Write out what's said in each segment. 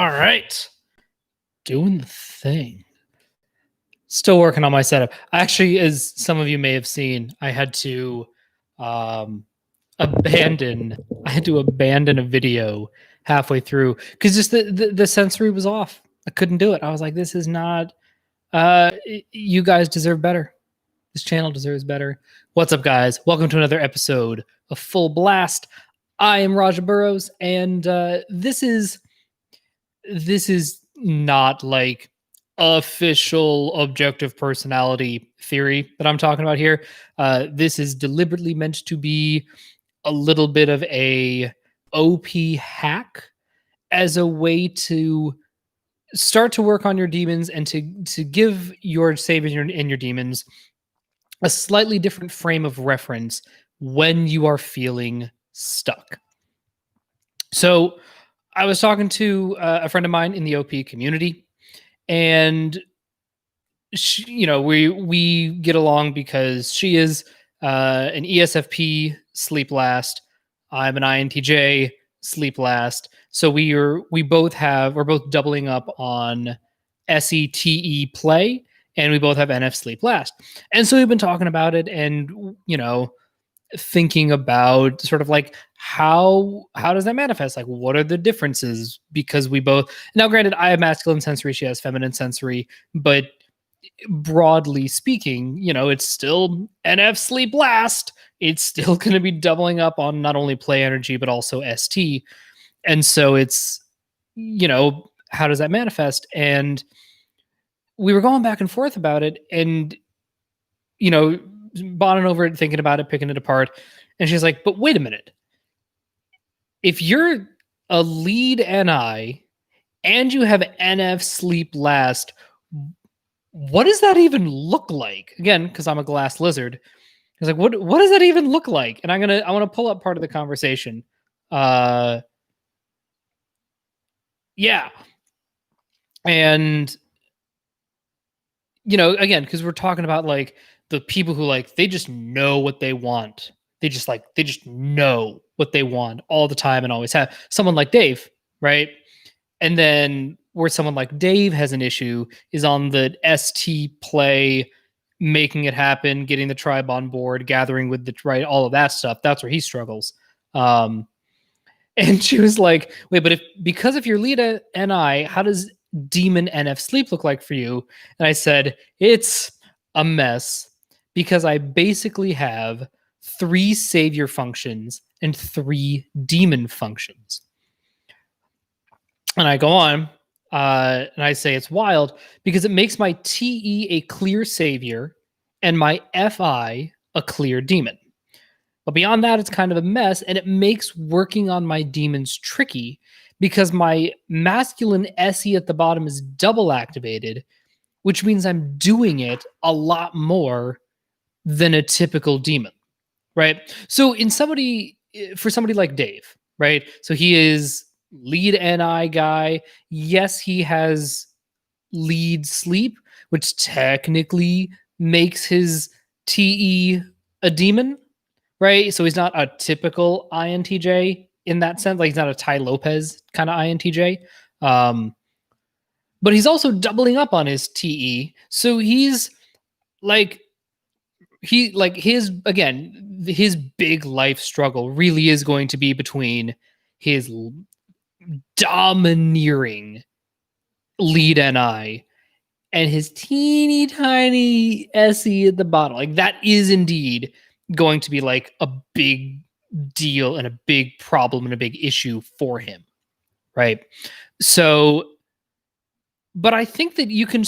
All right. Doing the thing. Still working on my setup. Actually, as some of you may have seen, I had to um abandon a video halfway through because just the sensory was off. I couldn't do it. I was like, this is not you guys deserve better. This channel deserves better. What's up, guys? Welcome to another episode of Full Blast. I am Raja Burrows, and this is not like official objective personality theory that I'm talking about here. This is deliberately meant to be a little bit of a OP hack as a way to start to work on your demons and to give your saviors and your demons a slightly different frame of reference when you are feeling stuck. So I was talking to a friend of mine in the OP community, and we get along because she is an ESFP sleep last. I'm an INTJ sleep last. So we're both doubling up on SETE play, and we both have NF sleep last. And so we've been talking about it, and thinking about sort of like how does that manifest, like what are the differences, because we both, now granted I have masculine sensory, she has feminine sensory, but broadly speaking, it's still NF sleep last. It's still going to be doubling up on not only play energy but also ST. And so it's, how does that manifest? And we were going back and forth about it, and bonding over it, thinking about it, picking it apart. And she's like, but wait a minute. If you're a lead NI and you have NF sleep last, what does that even look like? Again, because I'm a glass lizard. I was like, what does that even look like? And I want to pull up part of the conversation. Yeah. And again, because we're talking about like the people who like they just know what they want. They just know what they want all the time and always have. Someone like Dave, right? And then where someone like Dave has an issue is on the ST play, making it happen, getting the tribe on board, gathering with the right, all of that stuff. That's where he struggles. And she was like, wait, but because if you're lead NI, how does demon NF sleep look like for you? And I said, it's a mess because I basically have 3 savior functions and 3 demon functions. And I go on, and I say it's wild because it makes my TE a clear savior and my FI a clear demon. But beyond that, it's kind of a mess, and it makes working on my demons tricky because my masculine SE at the bottom is double activated, which means I'm doing it a lot more than a typical demon, right? So for somebody like Dave, right? So he is lead NI guy. Yes, he has lead sleep, which technically makes his TE a demon, right? So he's not a typical INTJ in that sense. Like he's not a Tai Lopez kind of INTJ. But he's also doubling up on his TE. So he's like, his big life struggle really is going to be between his domineering lead NI and his teeny tiny SE at the bottom. Like that is indeed going to be like a big deal and a big problem and a big issue for him, right? So, but I think that you can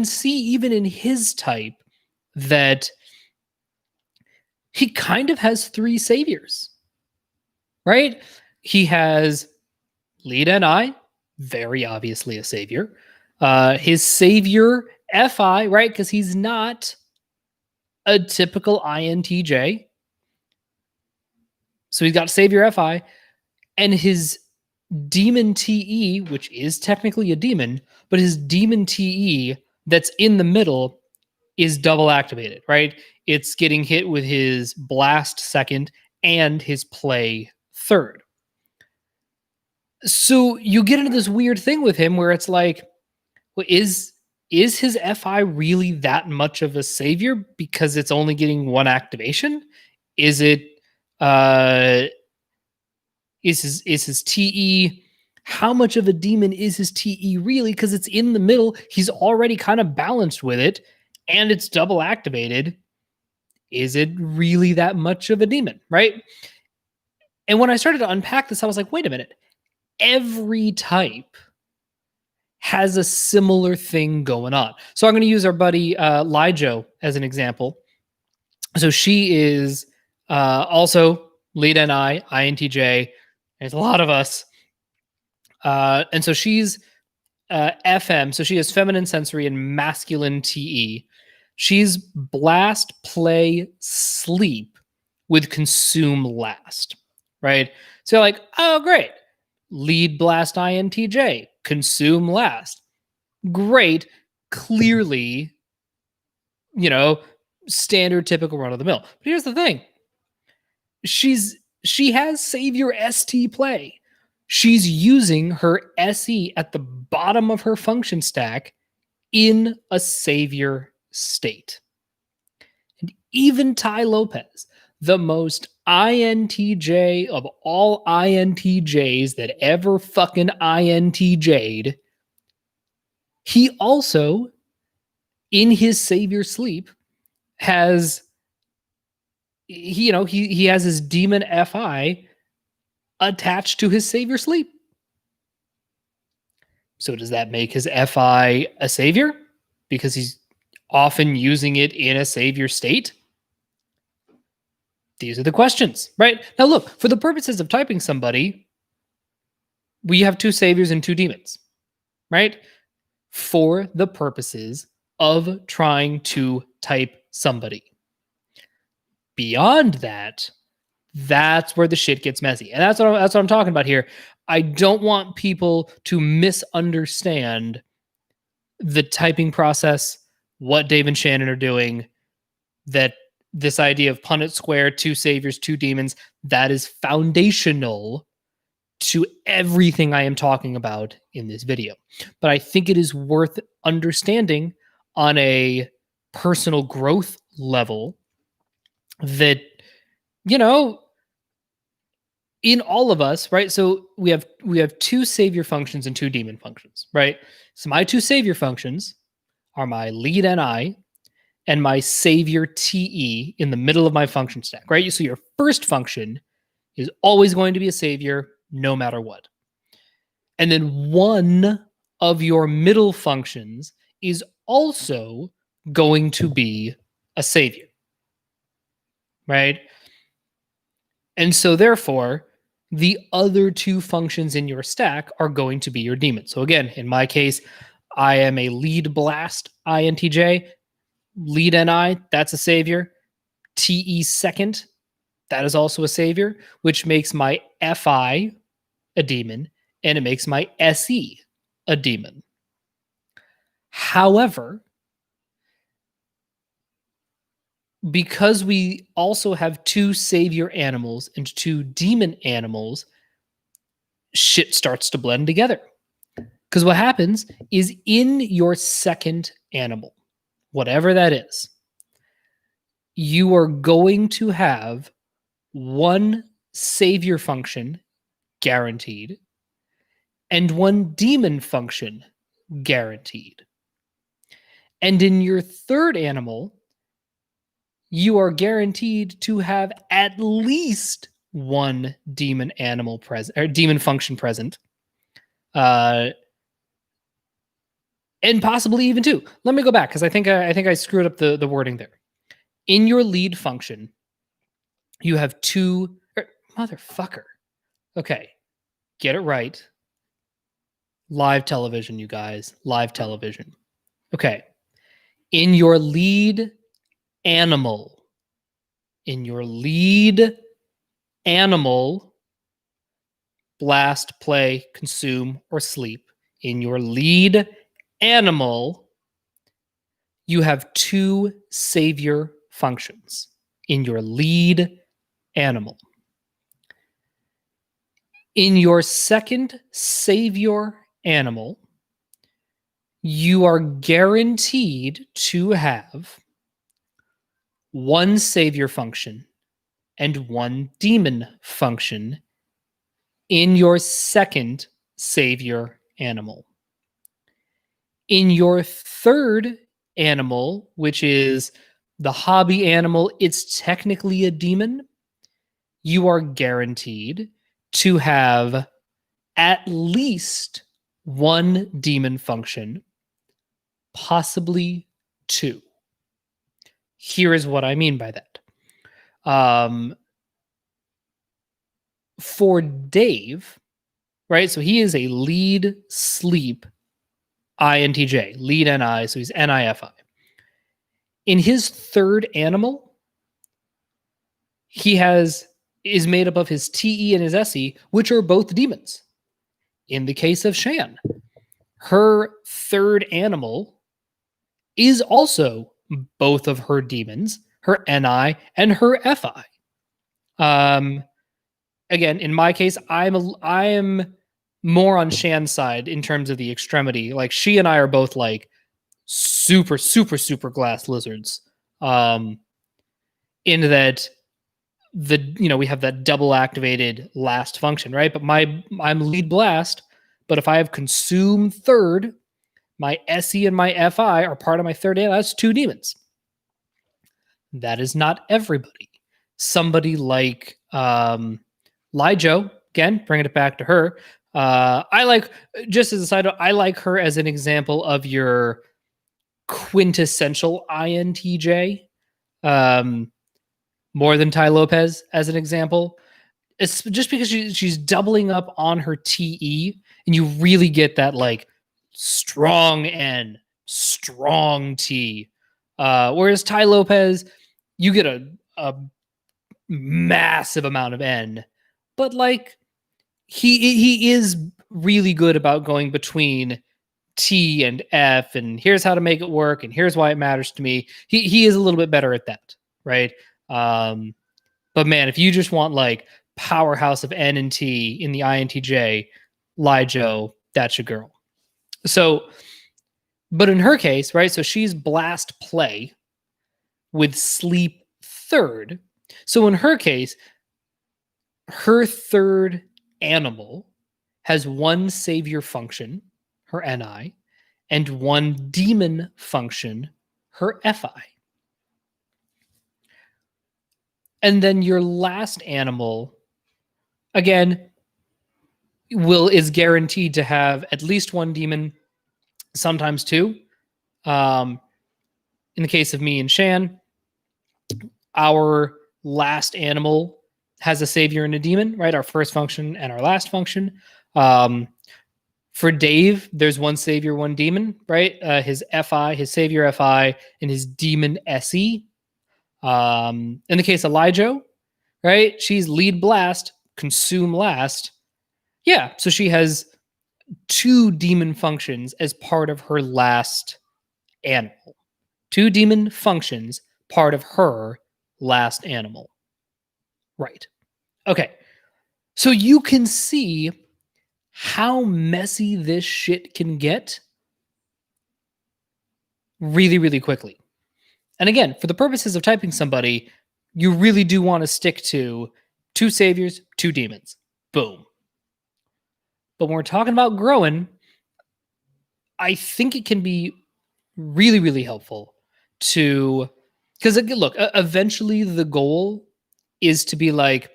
see even in his type that he kind of has 3 saviors, right? He has lead NI, very obviously a savior. His savior FI, right? Because he's not a typical INTJ. So he's got savior FI, and his demon TE, which is technically a demon, but his demon TE that's in the middle is double activated, right? It's getting hit with his blast second and his play third. So you get into this weird thing with him where it's like, well, is his FI really that much of a savior because it's only getting one activation? Is it uh is his TE, how much of a demon is his TE really? Because it's in the middle. He's already kind of balanced with it, and it's double activated. Is it really that much of a demon, right? And when I started to unpack this, I was like, wait a minute. Every type has a similar thing going on. So I'm going to use our buddy Lijo as an example. So she is also lead NI, INTJ. There's a lot of us. And so she's FM. So she has feminine sensory and masculine TE. She's blast, play, sleep with consume last, right? So you're like, oh, great. Lead blast INTJ, consume last. Great. Clearly, standard, typical run of the mill. But here's the thing. She has savior ST play. She's using her SE at the bottom of her function stack in a savior state. And even Tai Lopez, the most INTJ of all INTJs that ever fucking INTJ'd, he also, in his savior sleep, has he has his demon FI attached to his savior sleep. So does that make his FI a savior? Because he's often using it in a savior state? These are the questions, right? Now look, for the purposes of typing somebody, we have two saviors and two demons, right? For the purposes of trying to type somebody. Beyond that, that's where the shit gets messy. And that's what I'm talking about here. I don't want people to misunderstand the typing process, what Dave and Shannon are doing, that this idea of Punnett square, two saviors, two demons, that is foundational to everything I am talking about in this video. But I think it is worth understanding on a personal growth level that, in all of us, right? So we have two savior functions and two demon functions, right? So my two savior functions are my lead NI and my savior TE in the middle of my function stack, right? So your first function is always going to be a savior no matter what. And then one of your middle functions is also going to be a savior, right? And so therefore, the other two functions in your stack are going to be your demon. So again, in my case, I am a lead blast INTJ, lead NI, that's a savior. TE second, that is also a savior, which makes my FI a demon, and it makes my SE a demon. However, because we also have two savior animals and two demon animals, shit starts to blend together. Because what happens is in your second animal, whatever that is, you are going to have one savior function guaranteed and one demon function guaranteed. And in your third animal, you are guaranteed to have at least one demon animal present, or demon function present, and possibly even two. Let me go back because I think I screwed up the wording there. In your lead function, you have two. Motherfucker. Okay, get it right. Live television, you guys. Live television. Okay. In your lead animal, blast, play, consume, or sleep. In your lead animal, you have two savior functions. In your lead animal. In your second savior animal, you are guaranteed to have one savior function and one demon function in your second savior animal. In your third animal, which is the hobby animal, it's technically a demon, you are guaranteed to have at least one demon function, possibly two. Here is what I mean by that. For Dave, right? So he is a lead sleep INTJ, lead NI, so he's NIFI. In his third animal, he is made up of his TE and his SE, which are both demons. In the case of Shan, her third animal is also both of her demons, her NI and her FI. Again, in my case, I am more on Shan's side in terms of the extremity. Like, she and I are both like super, super, super glass lizards. In that we have that double activated last function, right? But I'm lead blast, but if I have consume third, my SE and my FI are part of my third animal. That's two demons. That is not everybody. Somebody like Lijo, again, bringing it back to her. I like, just as a side note, I like her as an example of your quintessential INTJ, more than Tai Lopez as an example. It's just because she's doubling up on her TE, and you really get that like strong N, strong T. Whereas Tai Lopez, you get a massive amount of N, but like he is really good about going between T and F, and here's how to make it work, and here's why it matters to me. He is a little bit better at that, right? But man, if you just want like powerhouse of N and T in the INTJ, Lijo, that's your girl. So, but in her case, right? So she's blast play with sleep third. So in her case, her third animal has one savior function, her NI, and one demon function, her FI. And then your last animal, again, is guaranteed to have at least one demon, sometimes two. In the case of me and Shan, our last animal has a savior and a demon, right? Our first function and our last function. For Dave, there's one savior, one demon, right? His FI, his savior FI, and his demon SE. In the case of Lijo, right? She's lead blast, consume last. Yeah, so she has two demon functions as part of her last animal. Two demon functions, part of her last animal. Right. Okay. So you can see how messy this shit can get really, really quickly. And again, for the purposes of typing somebody, you really do want to stick to two saviors, two demons. Boom. But when we're talking about growing, I think it can be really, really helpful to, because look, eventually the goal is to be like,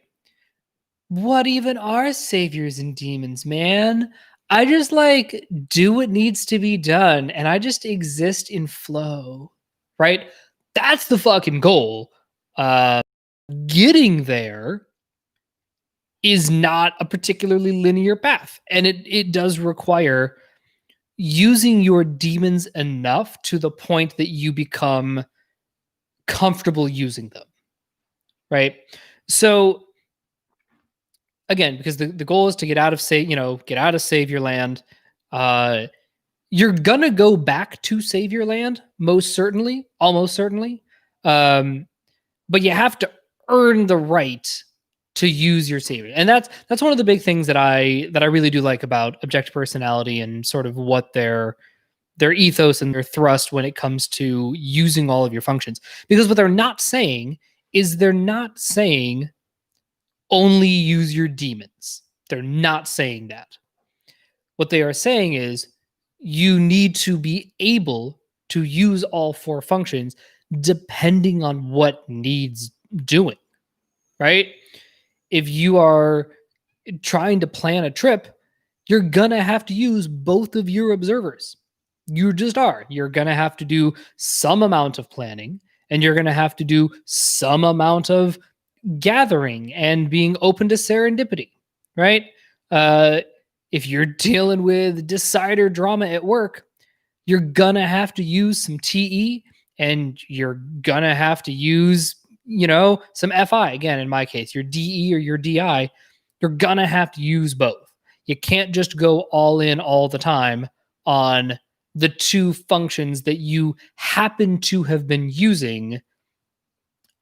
what even are saviors and demons, man? I just like do what needs to be done and I just exist in flow, right? That's the fucking goal. Getting there is not a particularly linear path, and it does require using your demons enough to the point that you become comfortable using them, right? So again, because the goal is to get out of savior land. You're gonna go back to savior land, most certainly, almost certainly. But you have to earn the right to use your saving. And that's one of the big things that I really do like about Objective Personality and sort of what their ethos and their thrust when it comes to using all of your functions. Because what they're not saying is they're not saying only use your demons. They're not saying that. What they are saying is you need to be able to use all 4 functions depending on what needs doing, right? If you are trying to plan a trip, you're going to have to use both of your observers. You just are. You're going to have to do some amount of planning, and you're going to have to do some amount of gathering and being open to serendipity, right? If you're dealing with decider drama at work, you're going to have to use some TE, and you're going to have to use, some FI. Again, in my case, your DE or your DI, you're going to have to use both. You can't just go all in all the time on the 2 functions that you happen to have been using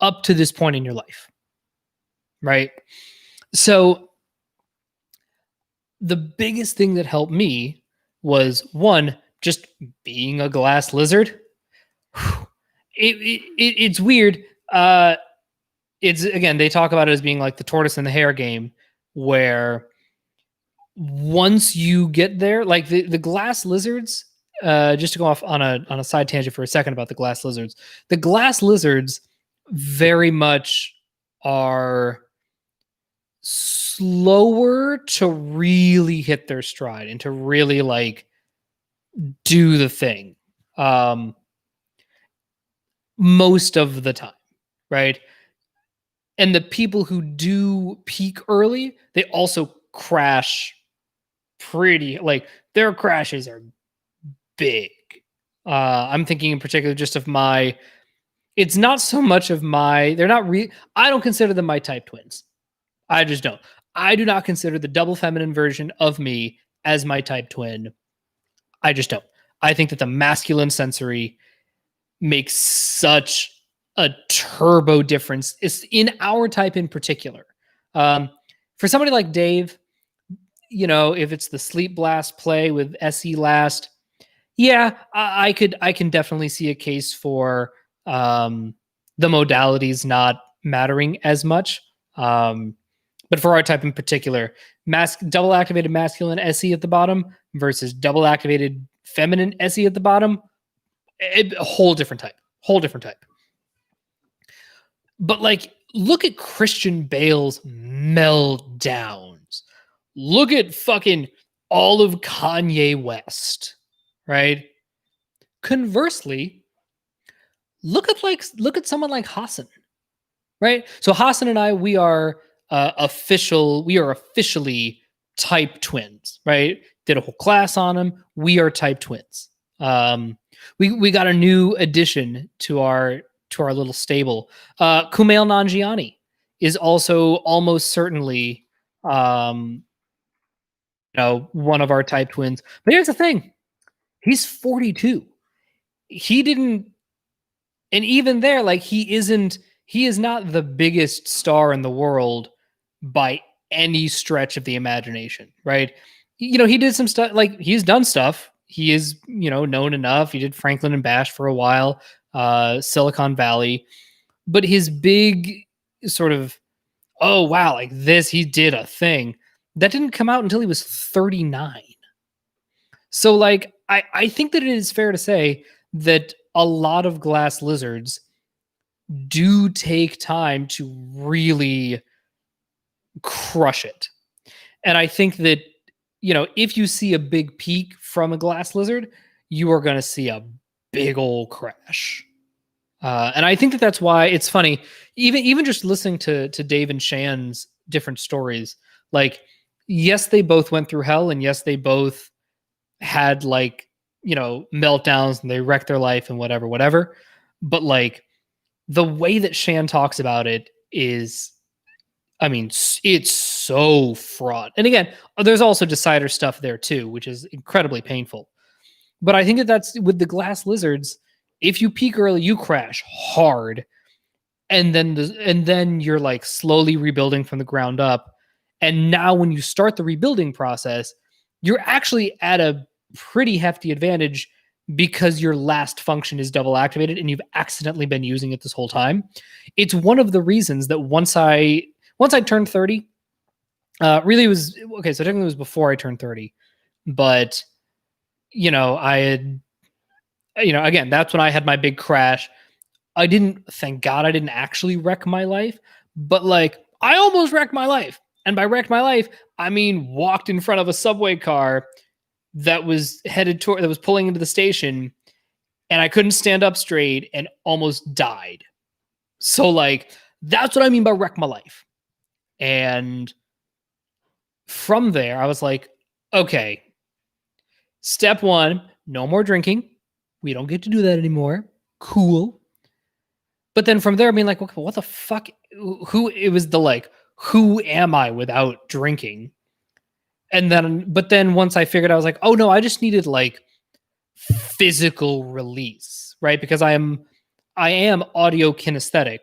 up to this point in your life, right? So the biggest thing that helped me was, one, just being a glass lizard. It's weird. It's, again, they talk about it as being like the tortoise and the hare game, where once you get there, like the glass lizards, just to go off on a side tangent for a second about the glass lizards, very much are slower to really hit their stride and to really like do the thing most of the time, right? And the people who do peak early, they also crash pretty, like their crashes are big. I'm thinking in particular just of it's not so much of I don't consider them my type twins. I just don't. I do not consider the double feminine version of me as my type twin. I just don't. I think that the masculine sensory makes such a turbo difference. It's in our type in particular. For somebody like Dave, if it's the Sleep Blast play with SE last, yeah, I can definitely see a case for the modalities not mattering as much. But for our type in particular, double activated masculine SE at the bottom versus double activated feminine SE at the bottom, a whole different type. But like, look at Christian Bale's meltdowns. Look at fucking all of Kanye West, right? Conversely, look at someone like Hassan, right? So Hassan and I, we are officially type twins, right? Did a whole class on him. We are type twins. We got a new addition to our little stable. Kumail Nanjiani is also almost certainly one of our type twins. But here's the thing. He's 42. He didn't, and even there, like, he is not the biggest star in the world by any stretch of the imagination, right? He did some stuff, like, he's done stuff. He is, known enough. He did Franklin and Bash for a while, Silicon Valley. But his big sort of, oh, wow, like this, he did a thing, that didn't come out until he was 39. So, like, I think that it is fair to say that a lot of glass lizards do take time to really crush it. And I think that, if you see a big peak from a glass lizard, you are going to see a big old crash. And I think that that's why it's funny, even just listening to Dave and Shan's different stories, like, yes, they both went through hell, and yes, they both had, like, meltdowns, and they wrecked their life and whatever. But, like, the way that Shan talks about it is, I mean, it's so fraught. And again, there's also decider stuff there too, which is incredibly painful. But I think that that's with the glass lizards. If you peak early, you crash hard. and then you're like slowly rebuilding from the ground up. And now when you start the rebuilding process, you're actually at a pretty hefty advantage because your last function is double activated and you've accidentally been using it this whole time. It's one of the reasons that once I turned 30, really was okay. So technically it was before I turned 30, but I had, again, that's when I had my big crash. Thank God I didn't actually wreck my life, but like I almost wrecked my life. And by wrecked my life, I mean walked in front of a subway car that was that was pulling into the station, and I couldn't stand up straight and almost died. So like that's what I mean by wreck my life. And from there, I was like, okay, step one, no more drinking. We don't get to do that anymore. Cool. But then from there, I mean, like, what the fuck? It was the like, who am I without drinking? But then once I figured, I was like, oh no, I just needed like physical release, right? Because I am audio kinesthetic.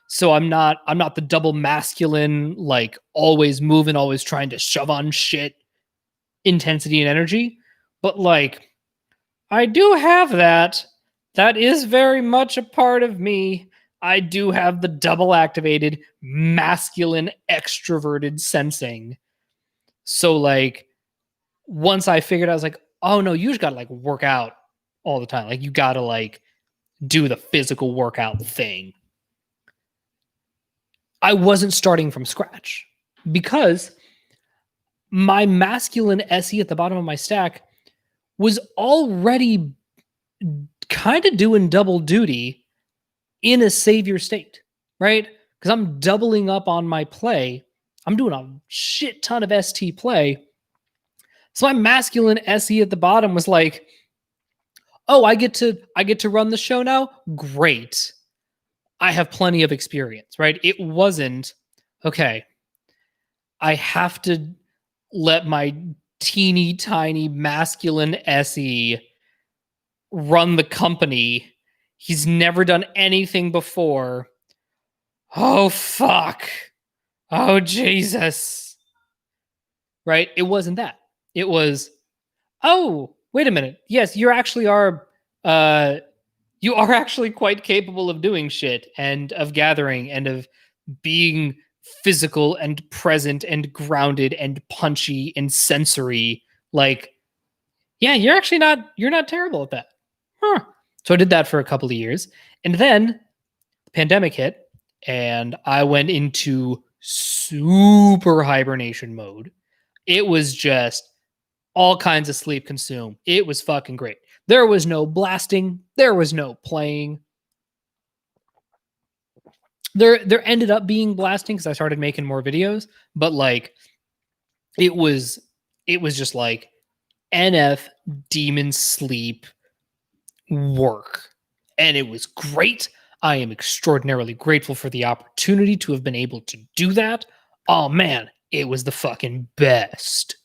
So I'm not the double masculine, like always moving, always trying to shove on shit intensity and energy. But like, I do have that. That is very much a part of me. I do have the double activated masculine extroverted sensing. So like once I figured, I was like, oh no, you just gotta like work out all the time. Like you gotta like do the physical workout thing. I wasn't starting from scratch because my masculine SE at the bottom of my stack was already kind of doing double duty in a savior state, right? Because I'm doubling up on my play. I'm doing a shit ton of ST play. So my masculine SE at the bottom was like, oh, I get to run the show now? Great. I have plenty of experience, right? It wasn't, okay, I have to let my teeny tiny masculine SE run the company. He's never done anything before. Oh, fuck. Oh, Jesus. Right? It wasn't that. It was, oh, wait a minute. Yes, you actually are quite capable of doing shit and of gathering and of being physical and present and grounded and punchy and sensory. Like, yeah, you're not terrible at that. Huh. So I did that for a couple of years. And then the pandemic hit and I went into super hibernation mode. It was just all kinds of sleep consumed. It was fucking great. There was no blasting. There was no playing. There ended up being blasting because I started making more videos, but like it was just like NF demon sleep work. And it was great. I am extraordinarily grateful for the opportunity to have been able to do that. Oh man, it was the fucking best.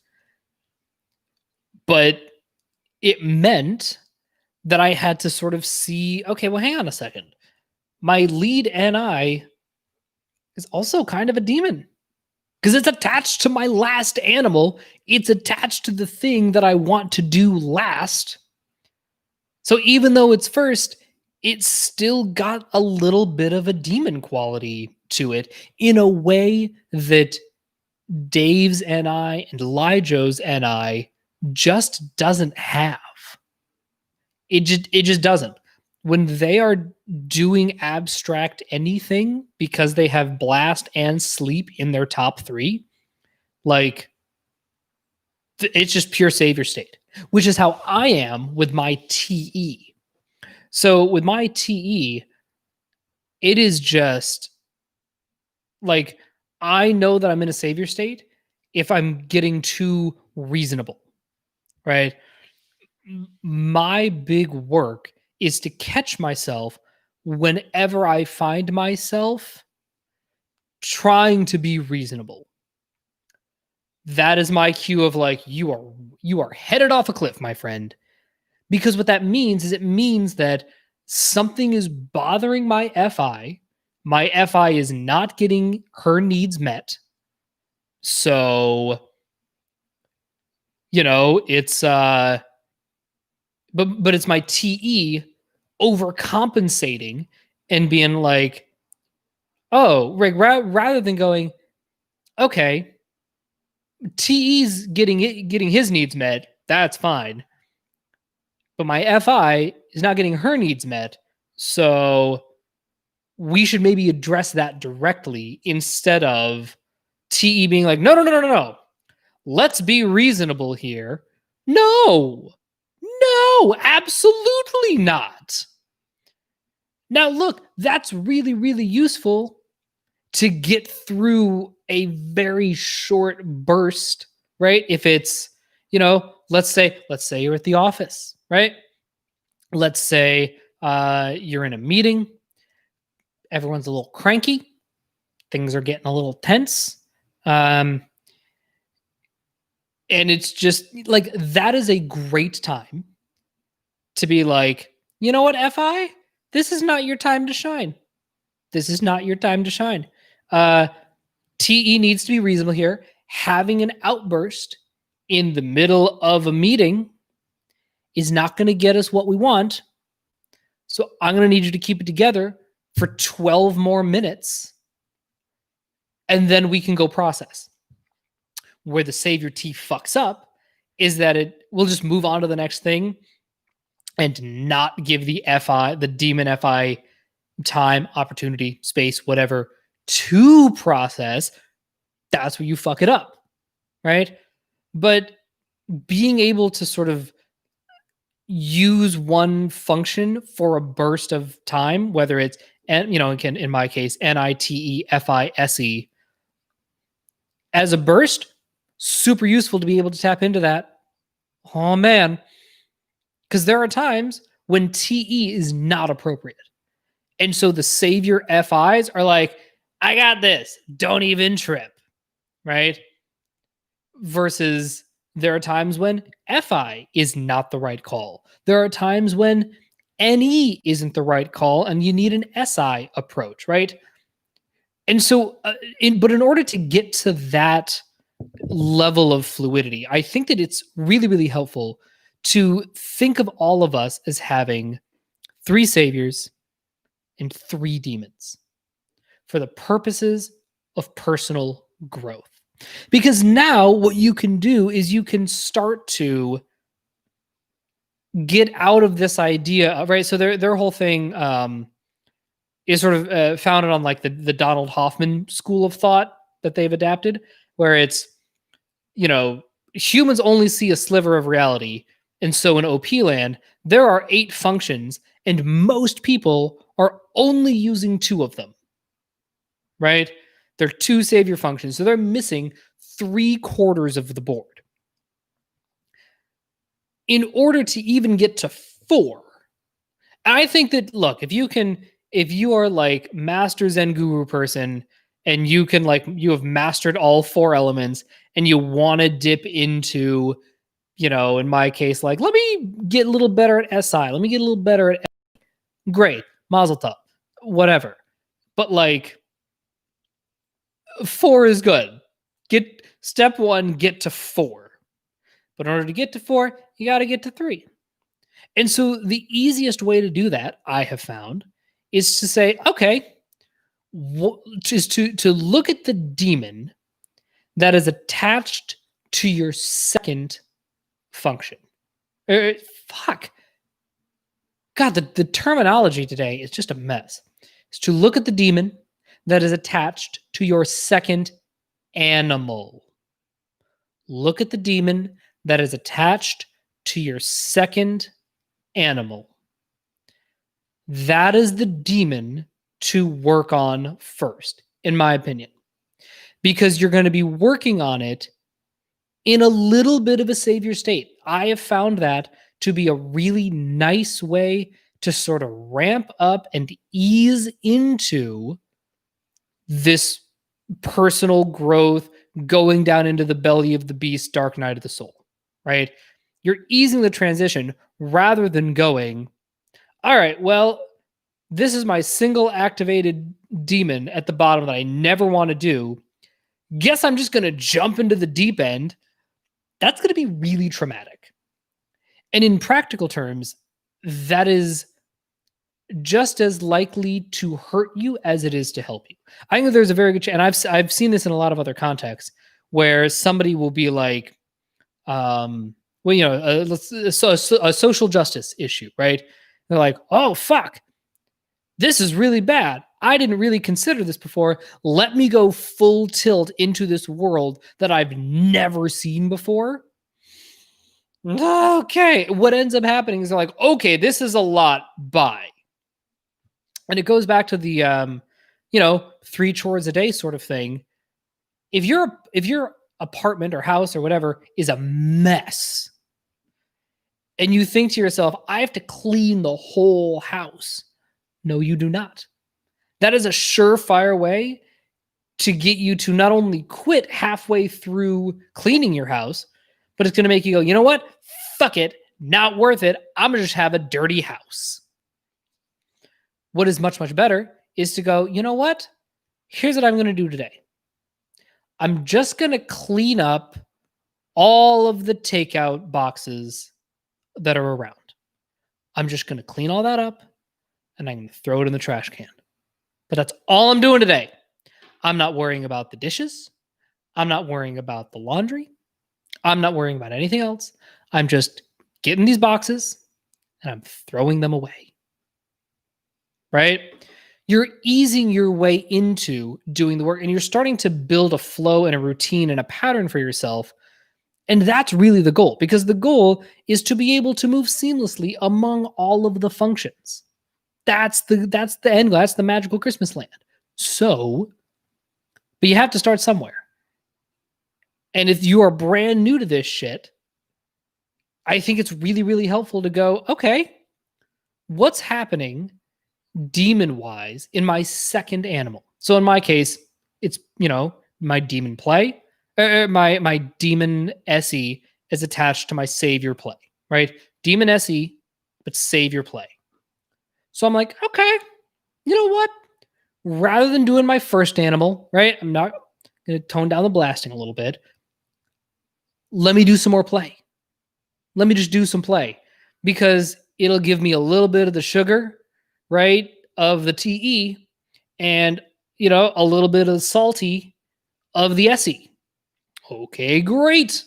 But it meant that I had to sort of see, okay, well, hang on a second. My lead NI is also kind of a demon because it's attached to my last animal. It's attached to the thing that I want to do last. So even though it's first, it's still got a little bit of a demon quality to it in a way that Dave's NI and Lijo's NI just doesn't have. It just doesn't. When they are doing abstract anything because they have blast and sleep in their top 3, like it's just pure savior state, which is how I am with my TE. So with my TE, it is just like I know that I'm in a savior state if I'm getting too reasonable, right? My big work is to catch myself whenever I find myself trying to be reasonable. That is my cue of like, you are headed off a cliff, my friend. Because what that means is it means that something is bothering my FI, My FI is not getting her needs met. So, it's but it's my TE overcompensating and being like, oh, rather than going, okay, TE's getting his needs met, that's fine. But my FI is not getting her needs met. So we should maybe address that directly instead of TE being like, no. Let's be reasonable here. No, absolutely not. Now, look, that's really, really useful to get through a very short burst, right? If it's, let's say you're at the office, right? Let's say you're in a meeting, everyone's a little cranky, things are getting a little tense. And it's just like, that is a great time to be like, you know what, FI? This is not your time to shine. This is not your time to shine. TE needs to be reasonable here. Having an outburst in the middle of a meeting is not going to get us what we want. So I'm going to need you to keep it together for 12 more minutes, and then we can go process. Where the Savior T fucks up is that it will just move on to the next thing and not give the demon FI time, opportunity, space, whatever, to process. That's where you fuck it up, right? But being able to sort of use one function for a burst of time, whether it's, in my case, NITE, as a burst, super useful to be able to tap into that. Oh man. Because there are times when TE is not appropriate. And so the Savior FIs are like, I got this. Don't even trip. Right? Versus there are times when FI is not the right call. There are times when NE isn't the right call and you need an SI approach, right? And so, but in order to get to that level of fluidity, I think that it's really, really helpful to think of all of us as having 3 saviors and 3 demons for the purposes of personal growth. Because now what you can do is you can start to get out of this idea, right? So their whole thing is sort of founded on like the Donald Hoffman school of thought that they've adapted, where it's, humans only see a sliver of reality. And so in OP land, there are 8 functions and most people are only using 2 of them, right? They're 2 savior functions. So they're missing 3/4 of the board. In order to even get to 4, I think that, look, if you are like master Zen guru person and you have mastered all 4 elements and you want to dip into, in my case, like, let me get a little better at SI. Let me get a little better at great. Mazel tov. Whatever. But like 4 is good. Get step 1, get to 4. But in order to get to 4, you got to get to 3. And so the easiest way to do that, I have found, is to say, okay, is to look at the demon that is attached to your second function. Fuck. God, the terminology today is just a mess. Is to look at the demon that is attached to your second animal. Look at the demon that is attached to your second animal. That is the demon to work on first, in my opinion, because you're going to be working on it in a little bit of a savior state. I have found that to be a really nice way to sort of ramp up and ease into this personal growth, going down into the belly of the beast, dark night of the soul, right? You're easing the transition rather than going, all right, well, this is my single activated demon at the bottom that I never want to do. Guess I'm just going to jump into the deep end. That's going to be really traumatic. And in practical terms, that is just as likely to hurt you as it is to help you. I think there's a very good chance, and I've seen this in a lot of other contexts, where somebody will be like, well, a social justice issue, right? They're like, oh, fuck, this is really bad. I didn't really consider this before. Let me go full tilt into this world that I've never seen before. Okay. What ends up happening is they're like, okay, this is a lot. Bye. And it goes back to the, 3 chores a day sort of thing. If your apartment or house or whatever is a mess, and you think to yourself, I have to clean the whole house. No, you do not. That is a surefire way to get you to not only quit halfway through cleaning your house, but it's going to make you go, you know what? Fuck it. Not worth it. I'm going to just have a dirty house. What is much, much better is to go, you know what? Here's what I'm going to do today. I'm just going to clean up all of the takeout boxes that are around. I'm just going to clean all that up and I'm going to throw it in the trash can. But that's all I'm doing today. I'm not worrying about the dishes. I'm not worrying about the laundry. I'm not worrying about anything else. I'm just getting these boxes and I'm throwing them away. Right? You're easing your way into doing the work and you're starting to build a flow and a routine and a pattern for yourself. And that's really the goal, because the goal is to be able to move seamlessly among all of the functions. That's the end goal. That's the magical Christmas land. So, but you have to start somewhere. And if you are brand new to this shit, I think it's really, really helpful to go, okay, what's happening demon-wise in my second animal? So in my case, it's, my demon play, my demon SE is attached to my savior play, right? Demon SE, but savior play. So I'm like, okay, you know what? Rather than doing my first animal, right? I'm not going to tone down the blasting a little bit. Let me do some more play. Let me just do some play, because it'll give me a little bit of the sugar, right, of the TE, and, a little bit of the salty of the SE. Okay, great.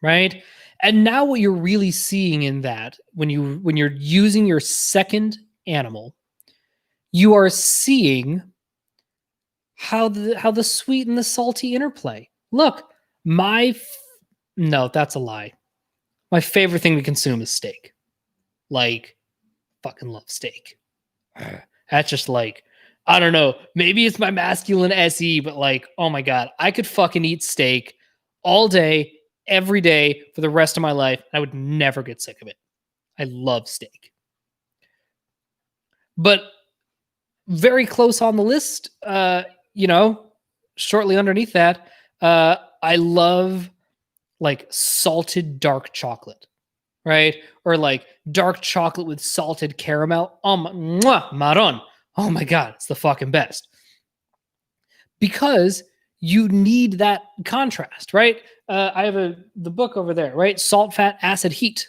Right? And now what you're really seeing in that, when you're using your second animal, you are seeing how the sweet and the salty interplay. Look, no, that's a lie. My favorite thing to consume is steak. Like, fucking love steak. That's just like, I don't know, maybe it's my masculine SE, but like, oh my God, I could fucking eat steak all day, every day for the rest of my life. I would never get sick of it. I love steak. But very close on the list, shortly underneath that, I love like salted dark chocolate, right? Or like dark chocolate with salted caramel. Marron. Oh my God, it's the fucking best. Because you need that contrast, right? I have the book over there, right? Salt, Fat, Acid, Heat.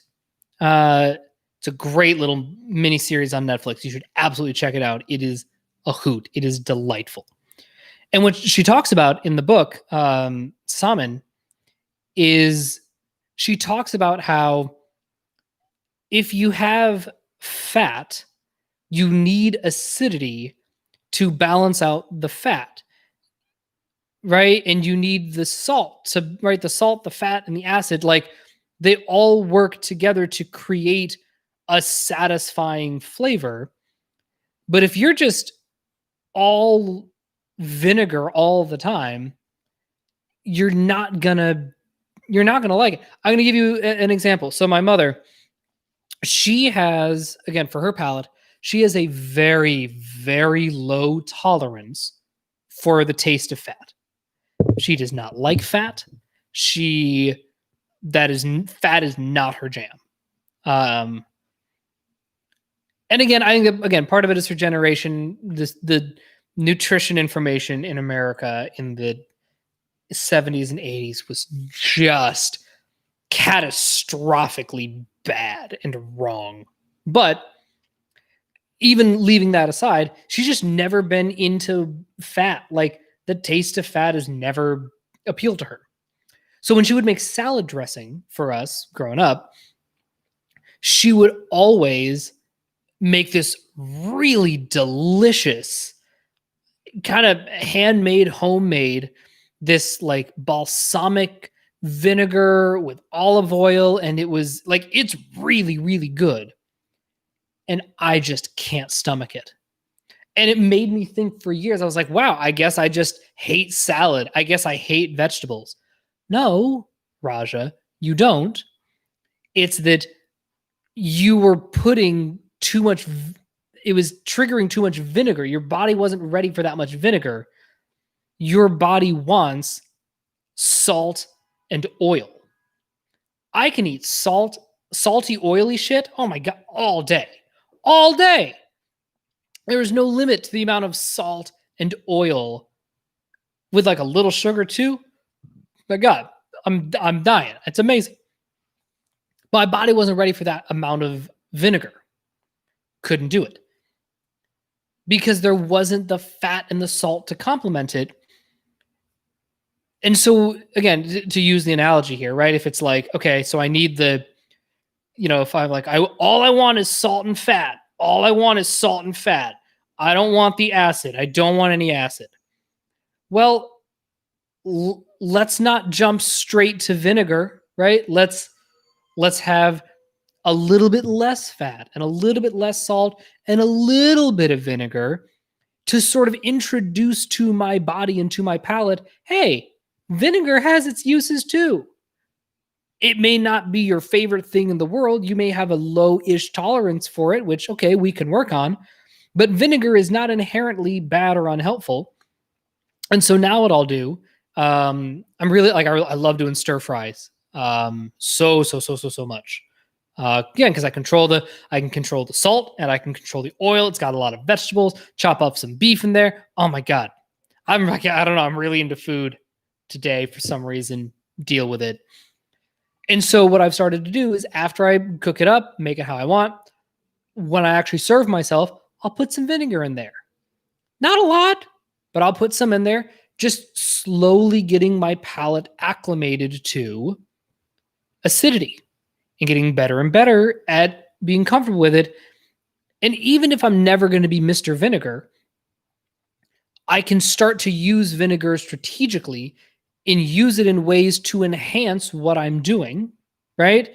It's a great little mini series on Netflix. You should absolutely check it out. It is a hoot. It is delightful. And what she talks about in the book, Salmon, is she talks about how if you have fat, you need acidity to balance out the fat, right? And you need the salt the salt, the fat, and the acid, like they all work together to create a satisfying flavor. But if you're just all vinegar all the time, you're not gonna like it. I'm gonna give you an example. So my mother, she has, again, for her palate, she has a very, very low tolerance for the taste of fat. She does not like fat. Fat is not her jam. And again, I think again part of it is for generation. The nutrition information in America in the 70s and 80s was just catastrophically bad and wrong. But even leaving that aside, she's just never been into fat. Like the taste of fat has never appealed to her. So when she would make salad dressing for us growing up, she would always make this really delicious kind of handmade, homemade, this like balsamic vinegar with olive oil. And it was like, it's really, really good. And I just can't stomach it. And it made me think for years. I was like, wow, I guess I just hate salad. I guess I hate vegetables. No, Raja, you don't. It's that you were putting too much, it was triggering too much vinegar. Your body wasn't ready for that much vinegar. Your body wants salt and oil. I can eat salty, oily shit. Oh my God, all day. All day. There is no limit to the amount of salt and oil with like a little sugar too. My God, I'm dying. It's amazing. My body wasn't ready for that amount of vinegar. Couldn't do it. Because there wasn't the fat and the salt to complement it. And so, again, to use the analogy here, right? If it's like, okay, so I need the, if I'm like, all I want is salt and fat. All I want is salt and fat. I don't want the acid. I don't want any acid. Well, let's not jump straight to vinegar, right? Let's have a little bit less fat and a little bit less salt and a little bit of vinegar to sort of introduce to my body and to my palate, hey, vinegar has its uses too. It may not be your favorite thing in the world. You may have a low-ish tolerance for it, which, okay, we can work on. But vinegar is not inherently bad or unhelpful. And so now what I'll do, I'm really like, I love doing stir fries. So much. Again, because I can control the salt and I can control the oil. It's got a lot of vegetables. Chop up some beef in there. Oh my God, I don't know. I'm really into food today for some reason. Deal with it. And so what I've started to do is after I cook it up, make it how I want. When I actually serve myself, I'll put some vinegar in there. Not a lot, but I'll put some in there. Just slowly getting my palate acclimated to acidity. And getting better and better at being comfortable with it. And even if I'm never going to be Mr. Vinegar, I can start to use vinegar strategically and use it in ways to enhance what I'm doing, right?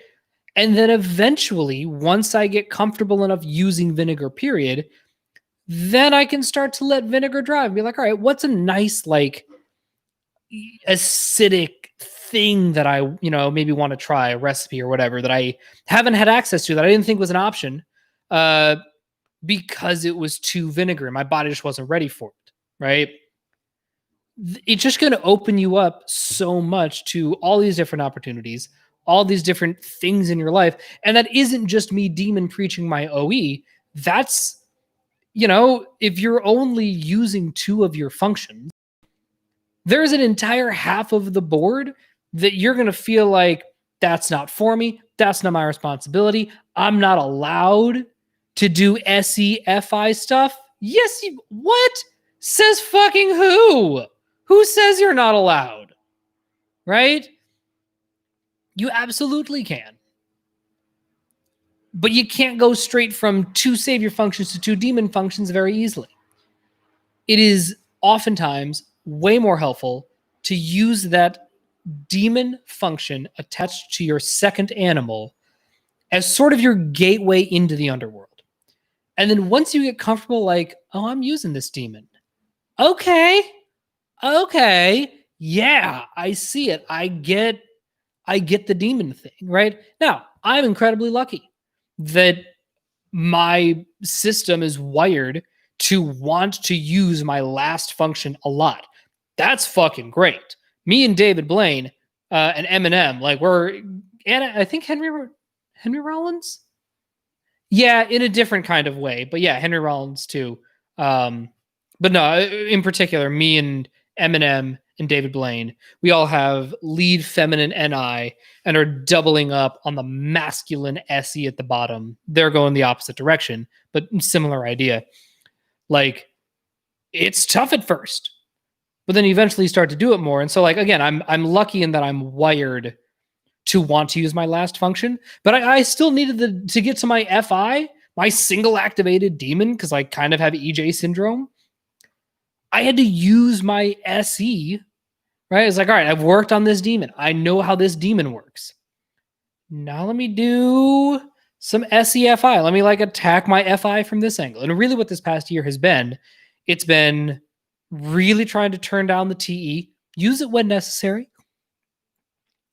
And then eventually, once I get comfortable enough using vinegar, period, then I can start to let vinegar drive. Be like, all right, what's a nice, like, acidic thing that I, maybe want to try, a recipe or whatever that I haven't had access to, that I didn't think was an option because it was too vinegary. My body just wasn't ready for it, right? It's just going to open you up so much to all these different opportunities, all these different things in your life. And that isn't just me demon preaching my OE. That's, if you're only using 2 of your functions, there's an entire half of the board that you're going to feel like that's not for me. That's not my responsibility. I'm not allowed to do SEFI stuff. Yes, what? Says fucking who? Who says you're not allowed? Right? You absolutely can. But you can't go straight from 2 savior functions to 2 demon functions very easily. It is oftentimes way more helpful to use that demon function attached to your second animal as sort of your gateway into the underworld. And then once you get comfortable, like, oh, I'm using this demon. Okay. Yeah, I see it. I get the demon thing, right? Now, I'm incredibly lucky that my system is wired to want to use my last function a lot. That's fucking great. Me and David Blaine and Eminem, like and I think Henry Rollins. Yeah, in a different kind of way. But yeah, Henry Rollins too. But no, in particular, me and Eminem and David Blaine, we all have lead feminine NI and are doubling up on the masculine SE at the bottom. They're going the opposite direction, but similar idea. Like, it's tough at first, but then you eventually start to do it more. And so, like, again, I'm lucky in that I'm wired to want to use my last function, but I still needed to get to my FI, my single activated demon, because I kind of have EJ syndrome. I had to use my SE, right? It's like, all right, I've worked on this demon. I know how this demon works. Now let me do some SEFI. Let me like attack my FI from this angle. And really what this past year has been, it's been really trying to turn down the TE, use it when necessary.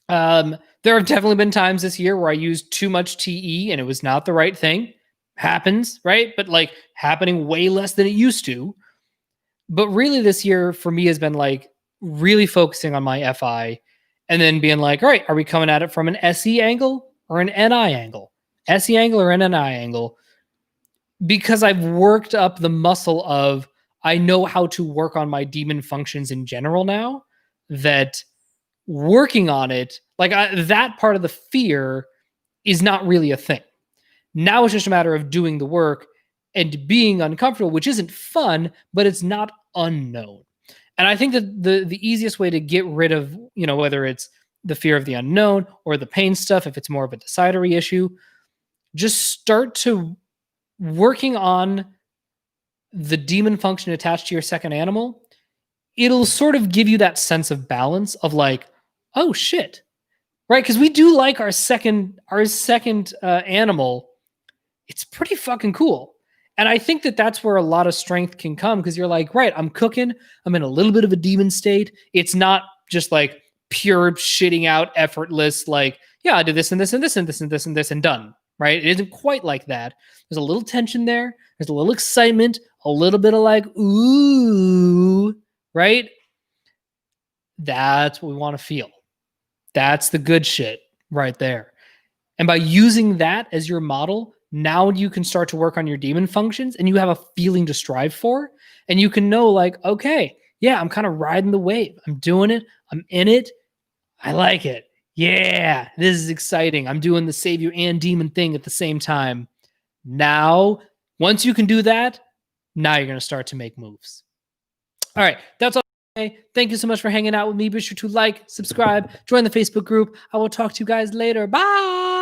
There have definitely been times this year where I used too much TE and it was not the right thing. Happens, right? But like happening way less than it used to. But really this year for me has been like really focusing on my FI and then being like, all right, are we coming at it from an SE angle or an NI angle? SE angle or an NI angle? Because I've worked up the muscle of I know how to work on my demon functions in general now, that working on it, like that part of the fear is not really a thing. Now it's just a matter of doing the work and being uncomfortable, which isn't fun, but it's not unknown. And I think that the easiest way to get rid of, you know, whether it's the fear of the unknown or the pain stuff, if it's more of a decidery issue, just start to working on the demon function attached to your second animal. It'll sort of give you that sense of balance of like, oh shit, right? Because we do like our second animal. It's pretty fucking cool. And I think that that's where a lot of strength can come, because you're like, right, I'm cooking. I'm in a little bit of a demon state. It's not just like pure shitting out, effortless, like, yeah, I did this and this and this and this and this and this and done, right? It isn't quite like that. There's a little tension there. There's a little excitement, a little bit of like, ooh, right? That's what we want to feel. That's the good shit right there. And by using that as your model, now you can start to work on your demon functions and you have a feeling to strive for. And you can know, like, okay, yeah, I'm kind of riding the wave. I'm doing it. I'm in it. I like it. Yeah, this is exciting. I'm doing the savior and demon thing at the same time. Now, once you can do that, now you're going to start to make moves. All right, that's all. Thank you so much for hanging out with me. Be sure to like, subscribe, join the Facebook group. I will talk to you guys later. Bye.